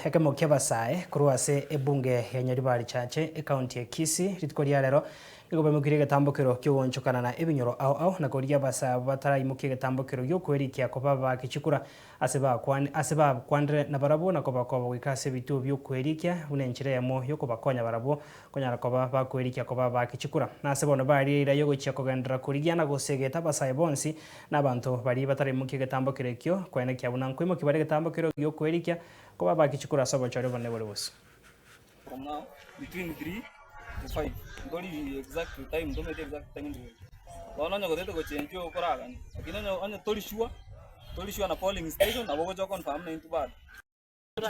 ekemo kiabasae kurwase ebunge ya Nyaribari chache ekaunti ya Kisii ritikoria lero nigo bamukire getambukiro kyonchokana na ebinyoro ao na koria basa bataraimukire getambukiro gyokwerikia koba bakichikura aseba kwandre na barabo na koba koba wikase bitu byokwerikia unenchire yamo yokoba konya barabo konya koba bakwerikia koba bakichikura na asebono bari ira yogochia kogendera kurigiana gosegeta basae bonsi n'abantu bari bataraimukire getambukiro kyo kwene kyabuna nkwimo kibare getambukiro gyokwerikia koba bakichikura sabo charo bane bole bose from now between 3 to 5 ngoli exact time don't make exact time ndio wana nyogo teto go change yo koraga lakini anya tolishua na polling station na bogo jokon confirm na into bad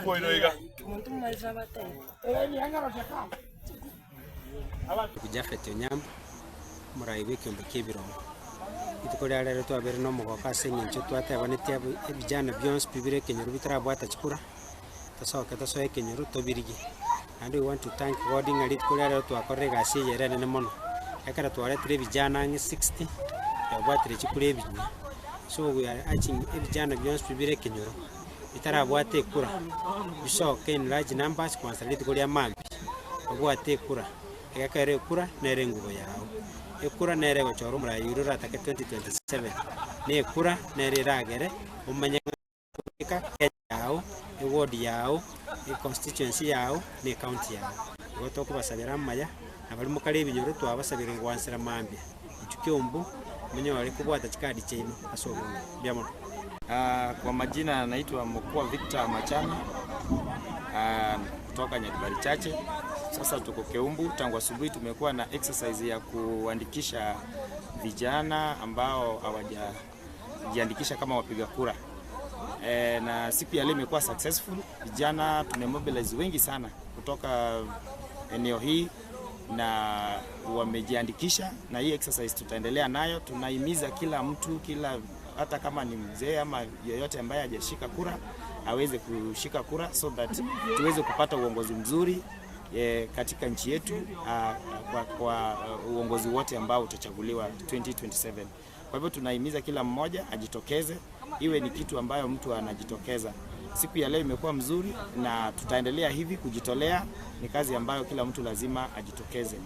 ko inoiga muntu maiza batay ni angaro jaka Jafet Onyambo muraibe kyombe kibirongo itukoria rero twabere no mugoka senyincho twatebanetia ebijana byons bibire Kenyoro bitarabwata chikura tasoke Kenyoro tobirigi and we want to thank God in alit koria rero twakorre gasi yerene ne mono ekara tware tire bijana 60 yabwatire chikura ebinya so we are urging ebijana byons bibire Kenyoro bitarabwate kura bisoke in large numbers kwanza litukoria mambi abwate kura ekakere kura nere ngugo yao ekura nere gochoro mura yurura take 2027 ne ekura nere ragere umanye ka yao ward yao constituency yao ne county yao gotoko basabira maya abali mukale ebinyoro twabasabira ngwansira mambia ichukyombu munyo wali kubwata chikadi chino asobo byamo. Kwa majina naitwa Mkuu Victor Machana kutoka Nyaribari chache. Sasa tuko Keumbu, tangu asubuhi tumekuwa na exercise ya kuandikisha vijana ambao hawajajiandikisha kama wapiga kura. Na siku ya leo imekuwa successful. Vijana tumemobilize wengi sana kutoka eneo hii na wamejiandikisha, na hii exercise tutaendelea nayo. Tunahimiza kila mtu, hata kama ni mzee ama yeyote ambaye hajashika kura aweze kushika kura so that tuweze kupata uongozi mzuri katika nchi yetu kwa uongozi wote ambao utachaguliwa 2027. Kwa hivyo tunahimiza kila mmoja ajitokeze, iwe ni kitu ambayo mtu anajitokeza. Siku ya leo imekuwa mzuri na tutaendelea hivi kujitolea, ni kazi ambayo kila mtu lazima ajitokeze.